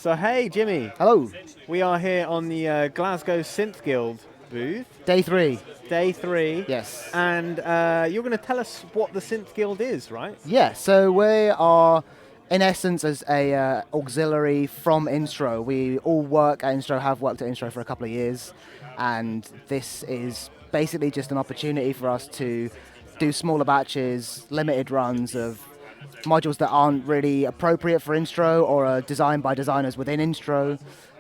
So hey, Jimmy. Hello. We are here on the Glasgow Synth Guild booth. Day 3. Day 3. Yes. And you're going to tell us what the Synth Guild is, right? Yeah, so we are, in essence, as a auxiliary from Instruo. We all work at Instruo, have worked at Instruo for a couple of years, and this is basically just an opportunity for us to do smaller batches, limited runs of modules that aren't really appropriate for Instruo or are designed by designers within Instruo.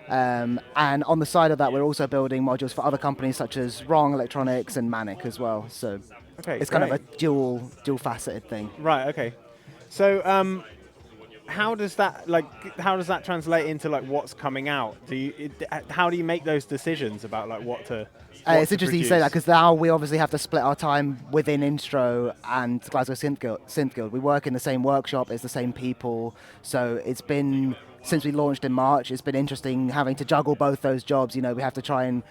And on the side of that, we're also building modules for other companies such as Worng Electronics and Manic as well. So it's kind of a dual-faceted thing. Right. Okay. So how does that translate into what's coming out? How do you make those decisions about what to? It's interesting you say that, because now we obviously have to split our time within Instruo and Glasgow Synth Guild. We work in the same workshop, it's the same people, so it's been, since we launched in March, it's been interesting having to juggle both those jobs. You know, we have to try and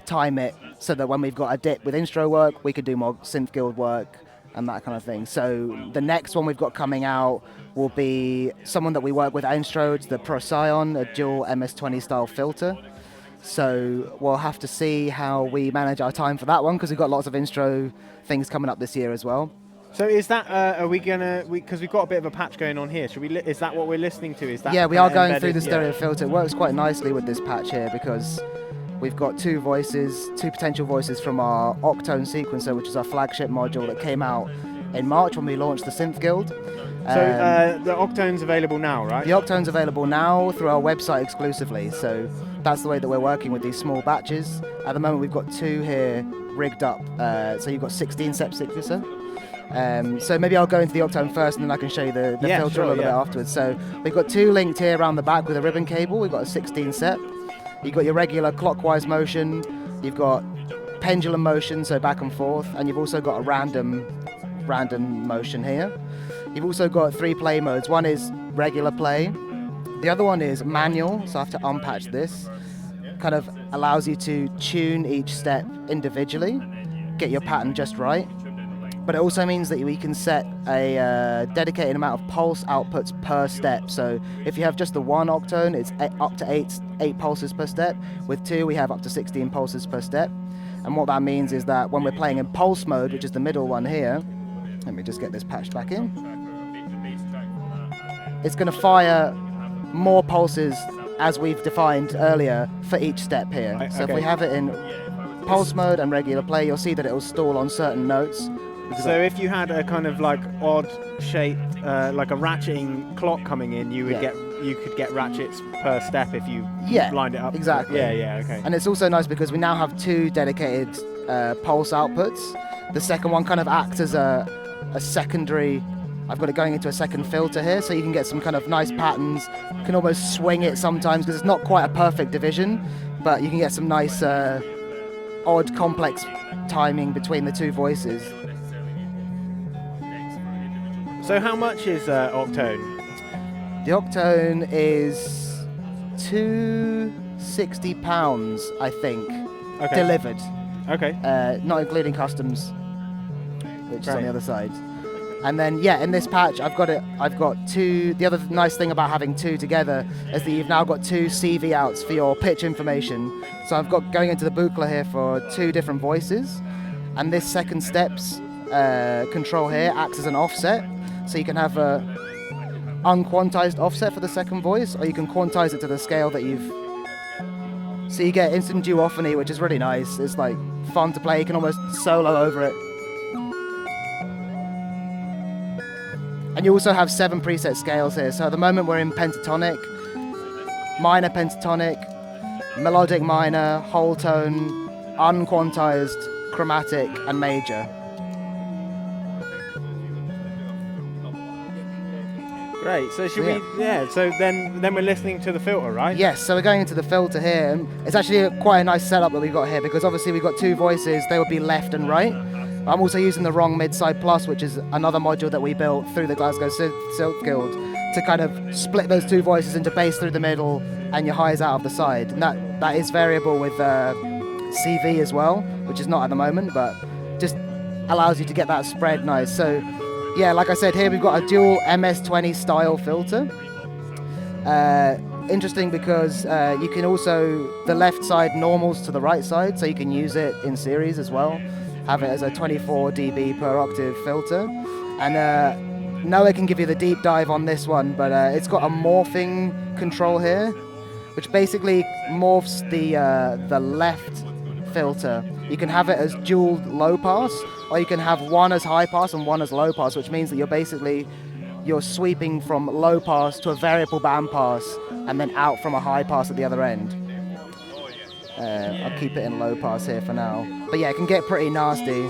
time it so that when we've got a dip with Instruo work, we could do more Synth Guild work and that kind of thing. So the next one we've got coming out will be someone that we work with at Instruo. It's the Procyon, a dual MS-20 style filter. So we'll have to see how we manage our time for that one, because we've got lots of Instruo things coming up this year as well. So is that, are we gonna, because we've got a bit of a patch going on here, is that what we're listening to? Is that? Yeah, we are going through the stereo filter. It works quite nicely with this patch here, because we've got two potential voices from our Oct Tone sequencer, which is our flagship module that came out in March when we launched the Synth Guild. So the Octone's available now, right? The Octone's available now through our website exclusively, so that's the way that we're working with these small batches. At the moment we've got 2 here rigged up, so you've got 16 step sequencer. So maybe I'll go into the Octone first and then I can show you the filter a little bit afterwards. So we've got 2 linked here around the back with a ribbon cable. We've got a 16 step. You've got your regular clockwise motion, you've got pendulum motion, so back and forth, and you've also got a random motion here. You've also got 3 play modes. One is regular play, the other one is manual, so I have to unpatch this. Kind of allows you to tune each step individually, get your pattern just right. But it also means that we can set a dedicated amount of pulse outputs per step. So if you have just the one Octone, it's up to 8 pulses per step. With 2, we have up to 16 pulses per step. And what that means is that when we're playing in pulse mode, which is the middle one here, let me just get this patched back in. It's going to fire more pulses as we've defined earlier for each step here. So if we have it in pulse mode and regular play, you'll see that it will stall on certain notes. So if you had a kind of odd shaped, like a ratcheting clock coming in, you could get ratchets per step if you lined it up. Exactly. Okay. And it's also nice because we now have 2 dedicated pulse outputs. The second one kind of acts as a secondary. I've got it going into a second filter here, so you can get some kind of nice patterns. You can almost swing it sometimes because it's not quite a perfect division, but you can get some nice odd complex timing between the 2 voices. So how much is Octone? The Octone is £260, I think, delivered. Okay. Not including customs, which is on the other side. And then, in this patch, I've got 2. The other nice thing about having 2 together is that you've now got 2 CV outs for your pitch information. So I've got going into the buchla here for 2 different voices, and this second steps control here acts as an offset. So you can have a unquantized offset for the second voice, or you can quantize it to the scale that you've. So you get instant duophony, which is really nice. It's fun to play. You can almost solo over it. And you also have 7 preset scales here. So at the moment we're in pentatonic, minor pentatonic, melodic minor, whole tone, unquantized, chromatic, and major. Great. So should we? Yeah. So then we're listening to the filter, right? Yes. So we're going into the filter here, and it's actually quite a nice setup that we've got here, because obviously we've got 2 voices. They would be left and right. I'm also using the Worng Midside Plus, which is another module that we built through the Glasgow Synth Guild to kind of split those 2 voices into bass through the middle and your highs out of the side. And that is variable with CV as well, which is not at the moment, but just allows you to get that spread nice. So like I said, here we've got a dual MS-20 style filter. interesting because you can also, the left side normals to the right side, so you can use it in series as well. Have it as a 24 dB per octave filter. And Noah can give you the deep dive on this one, but it's got a morphing control here, which basically morphs the left filter. You can have it as dual low pass, or you can have one as high pass and one as low pass, which means that you're sweeping from low pass to a variable band pass and then out from a high pass at the other end. I'll keep it in low pass here for now. But yeah, it can get pretty nasty.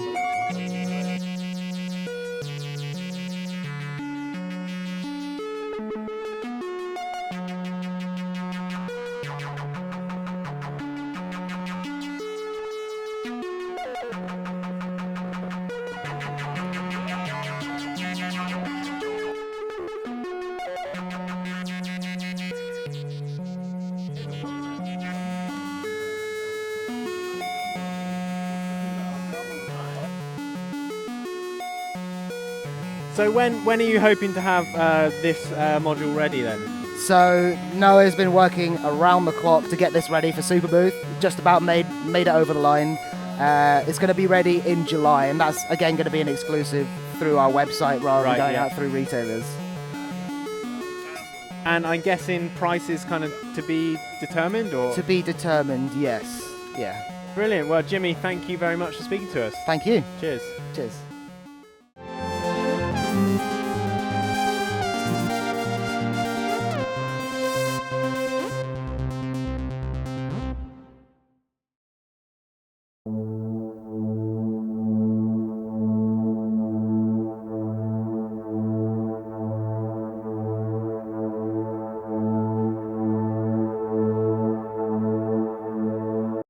So when are you hoping to have this module ready then? So Noah's been working around the clock to get this ready for Superbooth. Just about made it over the line. It's going to be ready in July, and that's again going to be an exclusive through our website rather than going out through retailers. And I'm guessing price is kind of to be determined, or? To be determined, yes. Yeah. Brilliant. Well, Jimmy, thank you very much for speaking to us. Thank you. Cheers. Cheers.